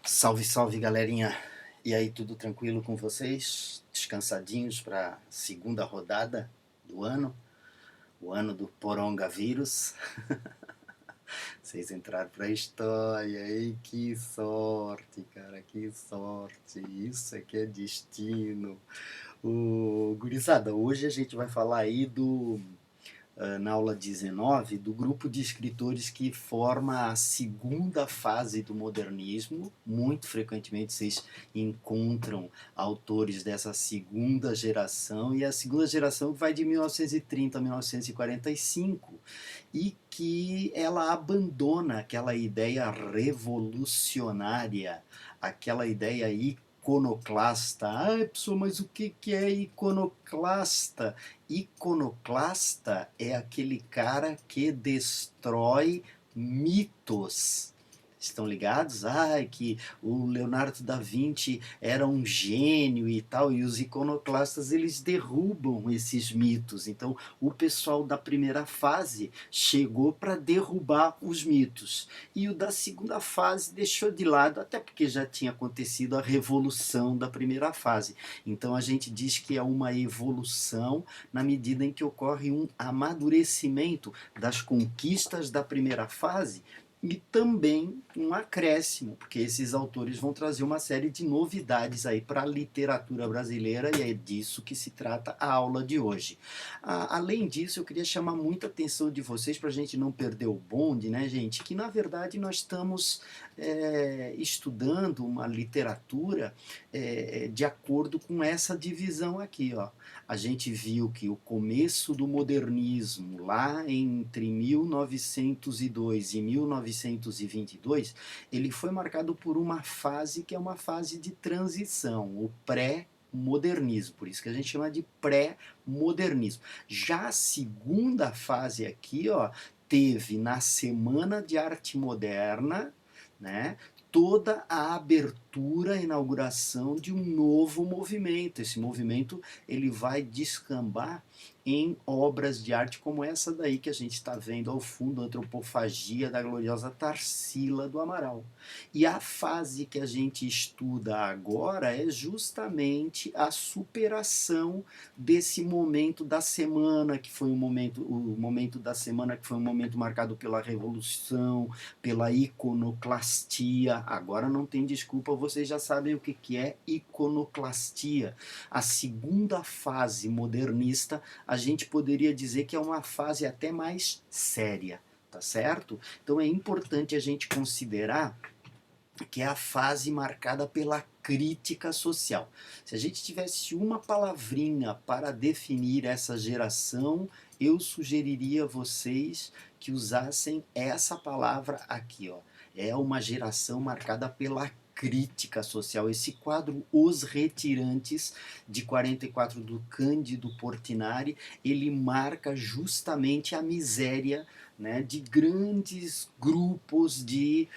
Salve, salve, galerinha! E aí, tudo tranquilo com vocês? Descansadinhos para a segunda rodada do ano? O ano do Porongavírus? Vocês entraram para a história, hein? Que sorte, cara, que sorte! Isso é que é destino! Gurizada, hoje a gente vai falar aí na aula 19, do grupo de escritores que forma a segunda fase do modernismo. Muito frequentemente vocês encontram autores dessa segunda geração, e a segunda geração vai de 1930 a 1945, e que ela abandona aquela ideia revolucionária, aquela ideia iconoclasta. Pessoal, mas o que é iconoclasta? Iconoclasta é aquele cara que destrói mitos. Estão ligados? Que o Leonardo da Vinci era um gênio e tal, e os iconoclastas eles derrubam esses mitos. Então, o pessoal da primeira fase chegou para derrubar os mitos, e o da segunda fase deixou de lado, até porque já tinha acontecido a revolução da primeira fase. Então, a gente diz que é uma evolução na medida em que ocorre um amadurecimento das conquistas da primeira fase, e também um acréscimo, porque esses autores vão trazer uma série de novidades aí para a literatura brasileira, e é disso que se trata a aula de hoje. Além disso, eu queria chamar muita atenção de vocês para a gente não perder o bonde, né, gente? Que na verdade nós estamos estudando uma literatura de acordo com essa divisão aqui, ó. A gente viu que o começo do modernismo, lá entre 1902 e 1922, ele foi marcado por uma fase que é uma fase de transição, o pré-modernismo, por isso que a gente chama de pré-modernismo. Já a segunda fase aqui, ó, teve na Semana de Arte Moderna, né, toda a abertura, a inauguração de um novo movimento. Esse movimento ele vai descambar em obras de arte como essa daí que a gente está vendo ao fundo, Antropofagia, da gloriosa Tarsila do Amaral. E a fase que a gente estuda agora é justamente a superação desse momento da semana, que foi o momento da semana que foi um momento marcado pela revolução, pela iconoclastia. Agora não tem desculpa, vocês já sabem o que é iconoclastia. A segunda fase modernista, a gente poderia dizer que é uma fase até mais séria, tá certo? Então é importante a gente considerar que é a fase marcada pela crítica social. Se a gente tivesse uma palavrinha para definir essa geração, eu sugeriria a vocês que usassem essa palavra aqui, ó. É uma geração marcada pela crítica social. Esse quadro Os Retirantes, de 44, do Cândido Portinari, ele marca justamente a miséria, né, de grandes grupos de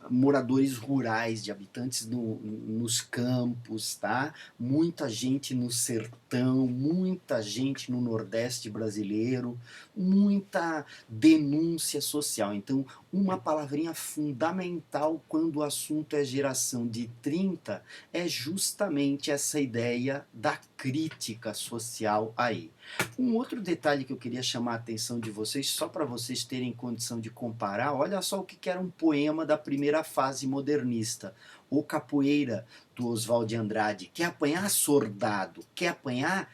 moradores rurais, de habitantes nos campos, tá? Muita gente no sertão, muita gente no Nordeste brasileiro, muita denúncia social. Então, uma palavrinha fundamental quando o assunto é geração de 30 é justamente essa ideia da crítica social aí. Um outro detalhe que eu queria chamar a atenção de vocês, só para vocês terem condição de comparar, olha só o que era um poema da primeira fase modernista. O Capoeira, do Oswald de Andrade. Quer apanhar soldado? Quer apanhar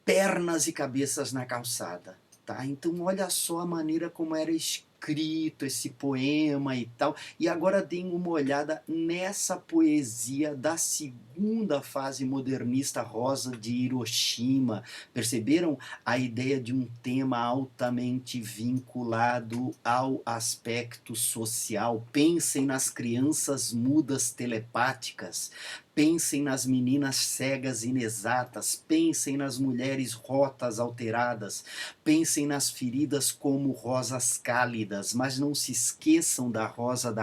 pernas e cabeças na calçada? Tá? Então olha só a maneira como era escrito esse poema e tal. E agora deem uma olhada nessa poesia da segunda fase modernista, Rosa de Hiroshima. Perceberam a ideia de um tema altamente vinculado ao aspecto social? Pensem nas crianças mudas telepáticas. Pensem nas meninas cegas inexatas, pensem nas mulheres rotas alteradas, pensem nas feridas como rosas cálidas, mas não se esqueçam da rosa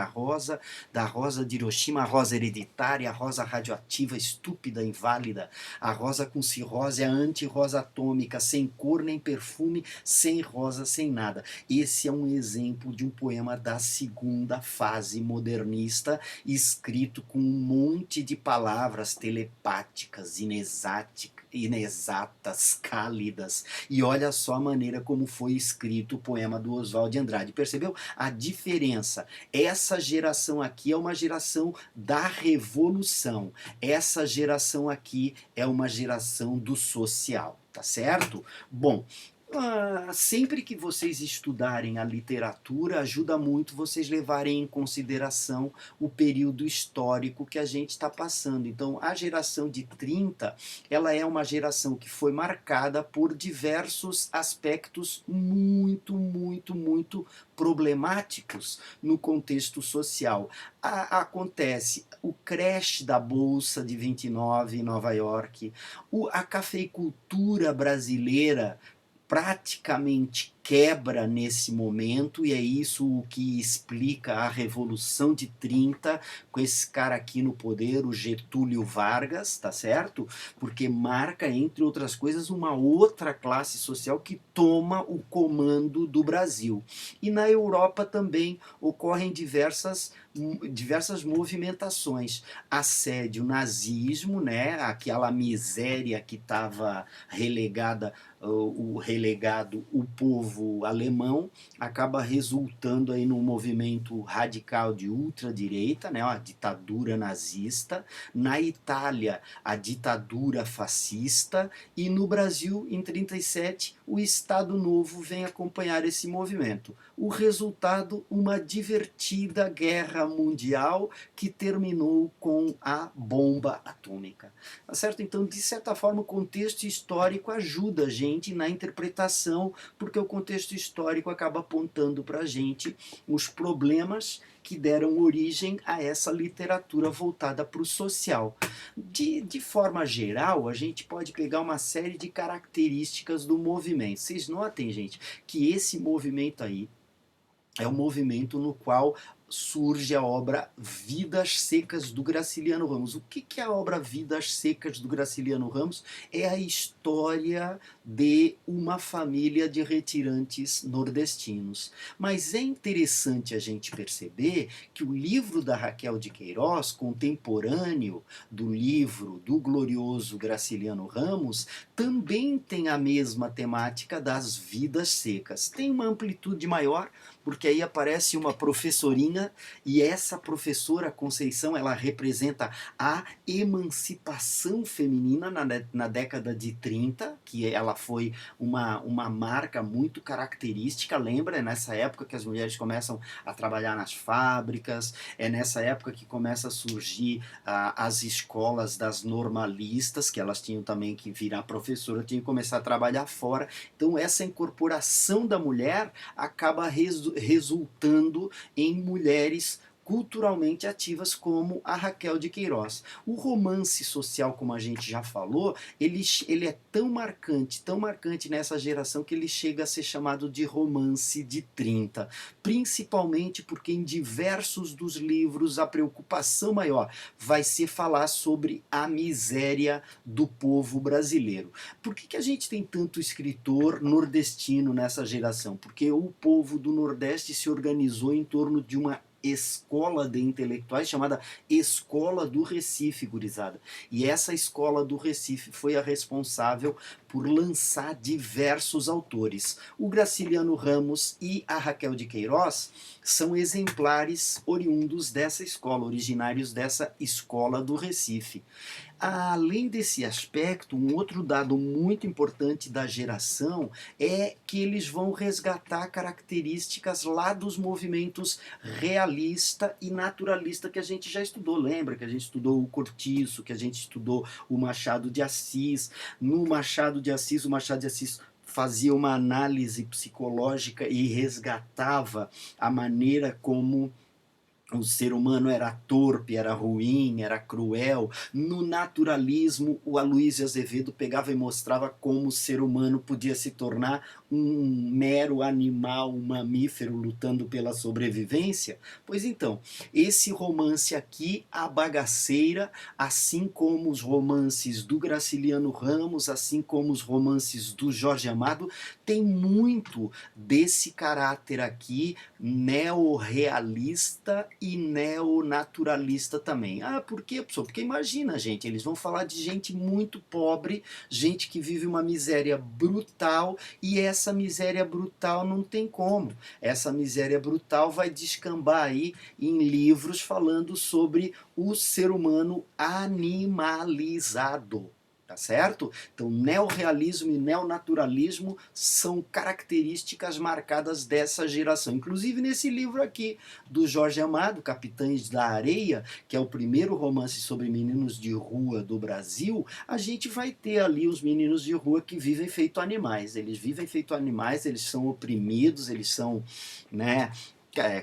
de Hiroshima, a rosa hereditária, a rosa radioativa, estúpida, inválida, a rosa com cirrose, a anti-rosa atômica, sem cor nem perfume, sem rosa, sem nada. Esse é um exemplo de um poema da segunda fase modernista, escrito com um monte de palavras telepáticas, inexatas, cálidas. E olha só a maneira como foi escrito o poema do Oswald de Andrade. Percebeu a diferença? Essa geração aqui é uma geração da revolução. Essa geração aqui é uma geração do social, tá certo? Bom, sempre que vocês estudarem a literatura, ajuda muito vocês levarem em consideração o período histórico que a gente está passando. Então, a geração de 30, ela é uma geração que foi marcada por diversos aspectos muito problemáticos no contexto social. Acontece o crash da Bolsa de 29 em Nova York, a cafeicultura brasileira praticamente quebra nesse momento, e é isso o que explica a Revolução de 30, com esse cara aqui no poder, o Getúlio Vargas, tá certo? Porque marca, entre outras coisas, uma outra classe social que toma o comando do Brasil. E na Europa também ocorrem diversas movimentações. Assédio, nazismo, né? Aquela miséria que estava relegada, o povo alemão, acaba resultando aí num movimento radical de ultradireita, né, a ditadura nazista, na Itália a ditadura fascista, e no Brasil em 37 o Estado Novo vem acompanhar esse movimento. O resultado, uma divertida guerra mundial que terminou com a bomba atômica. Tá certo? Então, de certa forma, o contexto histórico ajuda a gente na interpretação, porque o contexto histórico acaba apontando para a gente os problemas que deram origem a essa literatura voltada para o social. De forma geral, a gente pode pegar uma série de características do movimento. Vocês notem, gente, que esse movimento aí é um movimento no qual surge a obra Vidas Secas do Graciliano Ramos. O que é a obra Vidas Secas do Graciliano Ramos? É a história de uma família de retirantes nordestinos. Mas é interessante a gente perceber que o livro da Raquel de Queiroz, contemporâneo do livro do glorioso Graciliano Ramos, também tem a mesma temática das vidas secas. Tem uma amplitude maior, porque aí aparece uma professorinha, e essa professora Conceição, ela representa a emancipação feminina na década de 30, que ela foi uma marca muito característica. Lembra? É nessa época que as mulheres começam a trabalhar nas fábricas, é nessa época que começa a surgir as escolas das normalistas, que elas tinham também que virar professora, tinham que começar a trabalhar fora. Então essa incorporação da mulher acaba resultando em mulheres culturalmente ativas como a Raquel de Queiroz. O romance social, como a gente já falou, ele é tão marcante nessa geração, que ele chega a ser chamado de romance de 30, principalmente porque em diversos dos livros a preocupação maior vai ser falar sobre a miséria do povo brasileiro. Por que a gente tem tanto escritor nordestino nessa geração? Porque o povo do Nordeste se organizou em torno de uma escola de intelectuais chamada Escola do Recife, gurizada. E essa Escola do Recife foi a responsável por lançar diversos autores. O Graciliano Ramos e a Raquel de Queiroz são exemplares oriundos dessa escola, originários dessa Escola do Recife. Além desse aspecto, um outro dado muito importante da geração é que eles vão resgatar características lá dos movimentos realista e naturalista que a gente já estudou. Lembra que a gente estudou o Cortiço, que a gente estudou o Machado de Assis. No Machado de Assis, o Machado de Assis fazia uma análise psicológica e resgatava a maneira como o ser humano era torpe, era ruim, era cruel. No naturalismo, o Aloysio Azevedo pegava e mostrava como o ser humano podia se tornar um mero animal, um mamífero lutando pela sobrevivência. Pois então, esse romance aqui, A Bagaceira, assim como os romances do Graciliano Ramos, assim como os romances do Jorge Amado, tem muito desse caráter aqui neorrealista e neonaturalista também. Ah, por quê, pessoal? Porque imagina, gente, eles vão falar de gente muito pobre, gente que vive uma miséria brutal, e essa miséria brutal não tem como. Essa miséria brutal vai descambar aí em livros falando sobre o ser humano animalizado. Tá certo? Então, neorrealismo e neonaturalismo são características marcadas dessa geração. Inclusive nesse livro aqui do Jorge Amado, Capitães da Areia, que é o primeiro romance sobre meninos de rua do Brasil, a gente vai ter ali os meninos de rua que vivem feito animais. Eles vivem feito animais, eles são oprimidos, eles são, né,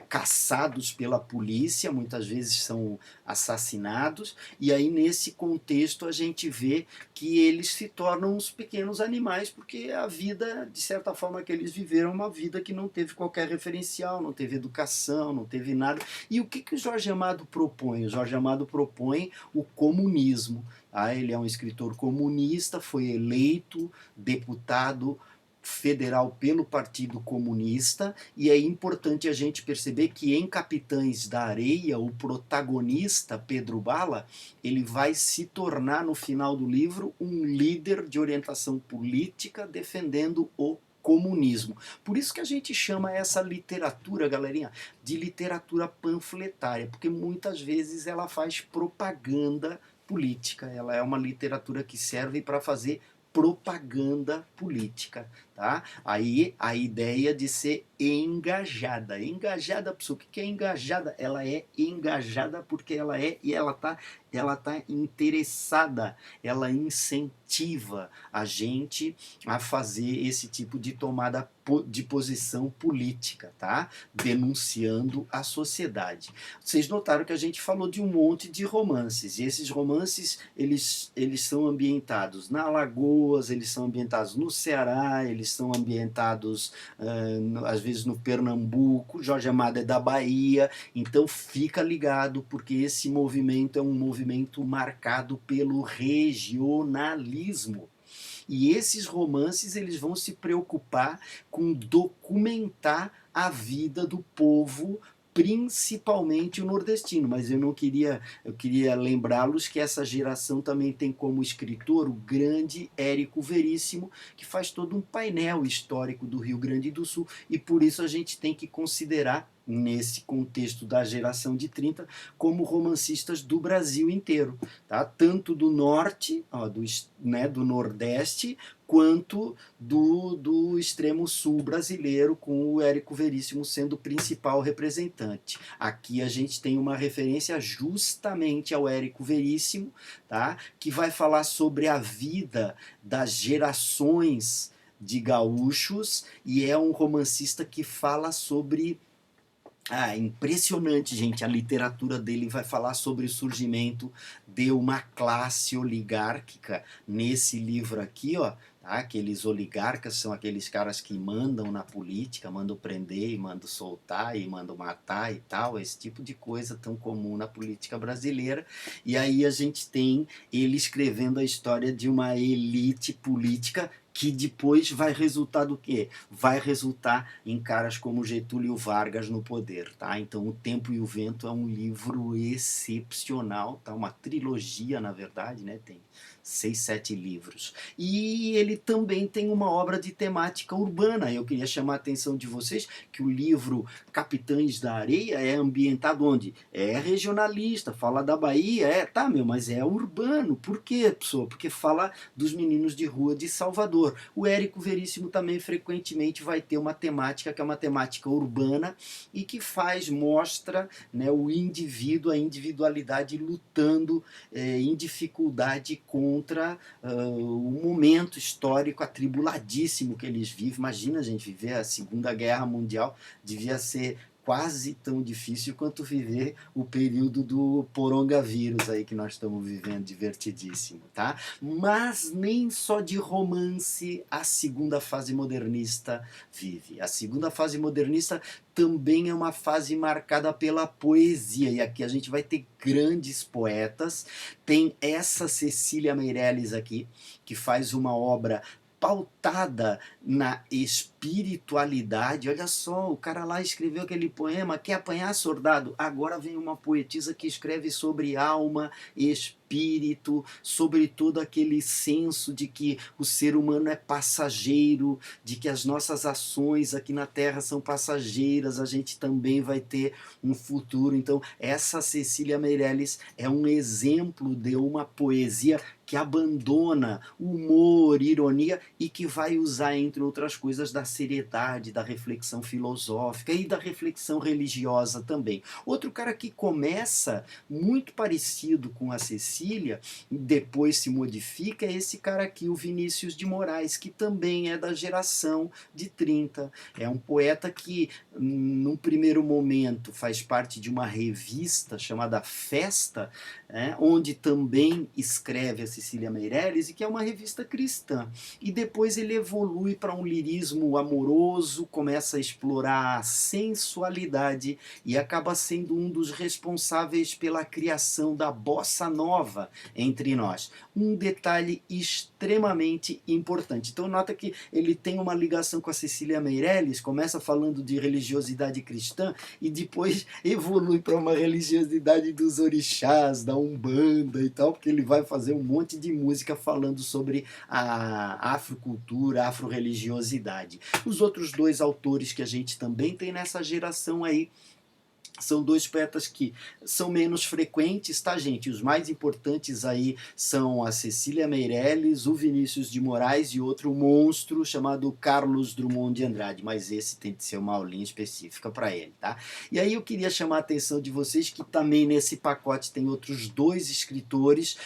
caçados pela polícia, muitas vezes são assassinados, e aí nesse contexto a gente vê que eles se tornam uns pequenos animais, porque a vida, de certa forma, que eles viveram, uma vida que não teve qualquer referencial, não teve educação, não teve nada. E o que o Jorge Amado propõe? O Jorge Amado propõe o comunismo. Ah, ele é um escritor comunista, foi eleito deputado federal pelo Partido Comunista, e é importante a gente perceber que em Capitães da Areia, o protagonista, Pedro Bala, ele vai se tornar no final do livro um líder de orientação política defendendo o comunismo. Por isso que a gente chama essa literatura, galerinha, de literatura panfletária, porque muitas vezes ela faz propaganda política, ela é uma literatura que serve para fazer propaganda política, tá? Aí a ideia de ser engajada. Engajada, pessoal, o que é engajada? Ela é engajada porque ela tá interessada, ela incentiva a gente a fazer esse tipo de tomada de posição política, tá? Denunciando a sociedade. Vocês notaram que a gente falou de um monte de romances, e esses romances, eles são ambientados na Alagoas, eles são ambientados no Ceará, eles são ambientados às vezes no Pernambuco. Jorge Amado é da Bahia, então fica ligado, porque esse movimento é um movimento marcado pelo regionalismo. E esses romances, eles vão se preocupar com documentar a vida do povo, principalmente o nordestino. Mas eu queria lembrá-los que essa geração também tem como escritor o grande Érico Veríssimo, que faz todo um painel histórico do Rio Grande do Sul, e por isso a gente tem que considerar, nesse contexto da geração de 30, como romancistas do Brasil inteiro, tá? Tanto do norte, do nordeste, quanto do extremo sul brasileiro, com o Érico Veríssimo sendo o principal representante. Aqui a gente tem uma referência justamente ao Érico Veríssimo, tá? Que vai falar sobre a vida das gerações de gaúchos, e é um romancista que fala sobre... Ah, impressionante, gente. A literatura dele vai falar sobre o surgimento de uma classe oligárquica nesse livro aqui, ó. Tá? Aqueles oligarcas são aqueles caras que mandam na política, mandam prender, e mandam soltar, e mandam matar e tal, esse tipo de coisa tão comum na política brasileira. E aí a gente tem ele escrevendo a história de uma elite política que depois vai resultar do quê? Vai resultar em caras como Getúlio Vargas no poder, tá? Então, O Tempo e o Vento é um livro excepcional, tá? Uma trilogia, na verdade, né? Tem 6, 7 livros. E ele também tem uma obra de temática urbana. Eu queria chamar a atenção de vocês que o livro Capitães da Areia é ambientado onde? É regionalista, fala da Bahia, tá, mas é urbano. Por quê, pessoal? Porque fala dos meninos de rua de Salvador. O Érico Veríssimo também frequentemente vai ter uma temática que é uma temática urbana e que mostra, né, o indivíduo, a individualidade lutando em dificuldade contra o momento histórico atribuladíssimo que eles vivem. Imagina, gente, viver a Segunda Guerra Mundial devia ser quase tão difícil quanto viver o período do porongavírus aí que nós estamos vivendo, divertidíssimo, tá? Mas nem só de romance a segunda fase modernista vive. A segunda fase modernista também é uma fase marcada pela poesia, e aqui a gente vai ter grandes poetas. Tem essa Cecília Meirelles aqui, que faz uma obra pautada na espiritualidade. Olha só, o cara lá escreveu aquele poema, quer apanhar soldado? Agora vem uma poetisa que escreve sobre alma, espírito, sobre todo aquele senso de que o ser humano é passageiro, de que as nossas ações aqui na Terra são passageiras, a gente também vai ter um futuro. Então, essa Cecília Meirelles é um exemplo de uma poesia que abandona humor, ironia e que vai usar, entre outras coisas, da seriedade, da reflexão filosófica e da reflexão religiosa também. Outro cara que começa muito parecido com a Cecília, depois se modifica, é esse cara aqui, o Vinícius de Moraes, que também é da geração de 30. É um poeta que, num primeiro momento, faz parte de uma revista chamada Festa, onde também escreve a Cecília Meirelles, e que é uma revista cristã. E depois ele evolui para um lirismo amoroso, começa a explorar a sensualidade e acaba sendo um dos responsáveis pela criação da bossa nova entre nós. Um detalhe extremamente importante. Então nota que ele tem uma ligação com a Cecília Meirelles, começa falando de religiosidade cristã e depois evolui para uma religiosidade dos orixás, da Umbanda e tal, porque ele vai fazer um monte de música falando sobre a afrocultura, a afro-religiosidade. Os outros dois autores que a gente também tem nessa geração aí são dois poetas que são menos frequentes, tá, gente? Os mais importantes aí são a Cecília Meirelles, o Vinícius de Moraes e outro monstro chamado Carlos Drummond de Andrade, mas esse tem que ser uma aulinha específica para ele, tá? E aí eu queria chamar a atenção de vocês que também nesse pacote tem outros dois escritores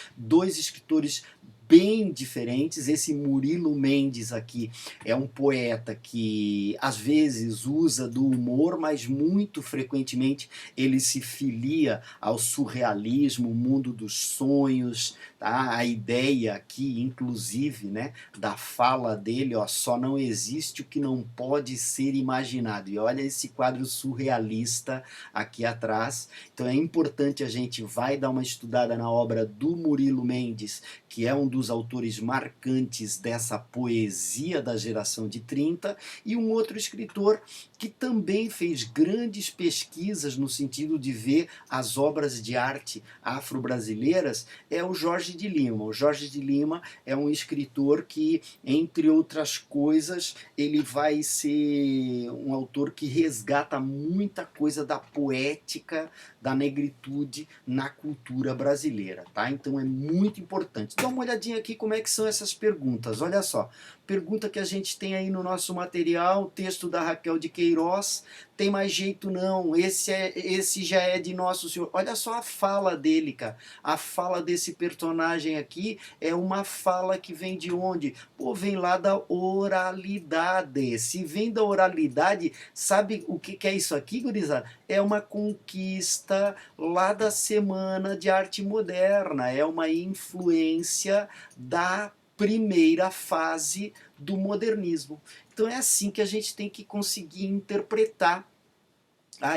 bem diferentes. Esse Murilo Mendes aqui é um poeta que às vezes usa do humor, mas muito frequentemente ele se filia ao surrealismo, o mundo dos sonhos, tá? A ideia aqui, inclusive, né, da fala dele, ó, só não existe o que não pode ser imaginado. E olha esse quadro surrealista aqui atrás. Então é importante, a gente vai dar uma estudada na obra do Murilo Mendes, que é um dos autores marcantes dessa poesia da geração de 30, e um outro escritor que também fez grandes pesquisas no sentido de ver as obras de arte afro-brasileiras, é o Jorge de Lima. O Jorge de Lima é um escritor que, entre outras coisas, ele vai ser um autor que resgata muita coisa da poética, da negritude na cultura brasileira, tá? Então é muito importante. Dá uma olhadinha aqui como é que são essas perguntas. Olha só, pergunta que a gente tem aí no nosso material, texto da Raquel de Queiroz. Tem mais jeito não, esse já é de Nosso Senhor. Olha só a fala dele, cara. A fala desse personagem aqui é uma fala que vem de onde? Pô, vem lá da oralidade. Se vem da oralidade, sabe o que é isso aqui, gurizada? É uma conquista lá da Semana de Arte Moderna, é uma influência da primeira fase do modernismo. Então é assim que a gente tem que conseguir interpretar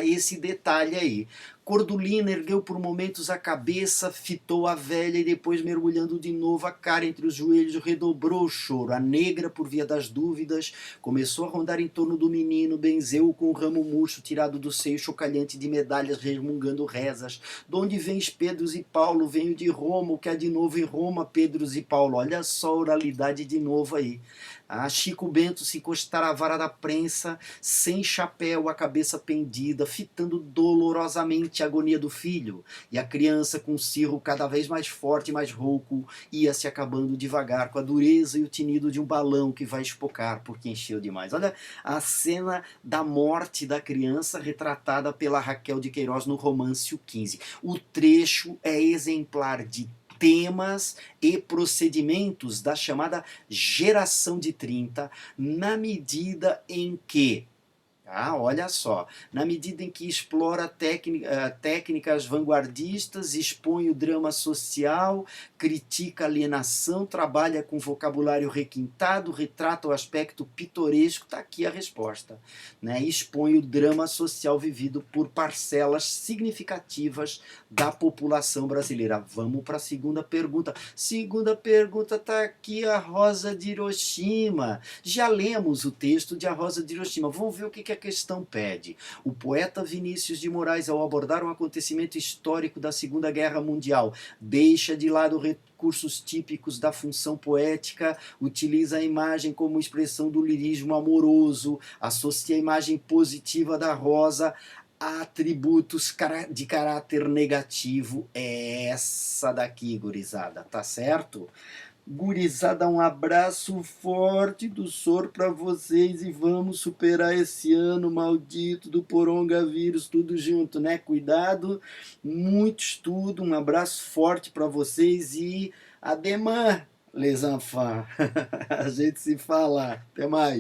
esse detalhe aí. Cordulina ergueu por momentos a cabeça, fitou a velha e depois, mergulhando de novo a cara entre os joelhos, redobrou o choro. A negra, por via das dúvidas, começou a rondar em torno do menino, benzeu-o com um ramo murcho tirado do seio chocalhante de medalhas, resmungando rezas. De onde vens, Pedros e Paulo? Venho de Roma, o que há de novo em Roma, Pedros e Paulo? Olha só a oralidade de novo aí. Chico Bento se encostara à vara da prensa, sem chapéu, a cabeça pendida, fitando dolorosamente a agonia do filho, e a criança, com um cirro cada vez mais forte e mais rouco, ia se acabando devagar, com a dureza e o tinido de um balão que vai espocar porque encheu demais. Olha a cena da morte da criança retratada pela Raquel de Queiroz no romance O 15. O trecho é exemplar de temas e procedimentos da chamada geração de 30, na medida em que Ah, olha só, na medida em que explora técnicas vanguardistas, expõe o drama social, critica a alienação, trabalha com vocabulário requintado, retrata o aspecto pitoresco, está aqui a resposta. Né? Expõe o drama social vivido por parcelas significativas da população brasileira. Vamos para a segunda pergunta. Segunda pergunta está aqui, A Rosa de Hiroshima. Já lemos o texto de A Rosa de Hiroshima. Vamos ver o que a questão pede. O poeta Vinícius de Moraes, ao abordar um acontecimento histórico da Segunda Guerra Mundial, deixa de lado recursos típicos da função poética, utiliza a imagem como expressão do lirismo amoroso, associa a imagem positiva da rosa a atributos de caráter negativo. É essa daqui, gurizada, tá certo? Gurizada, um abraço forte do Sor para vocês e vamos superar esse ano maldito do coronavírus, tudo junto, né? Cuidado, muito estudo, um abraço forte para vocês e ademã, les enfants. A gente se fala. Até mais.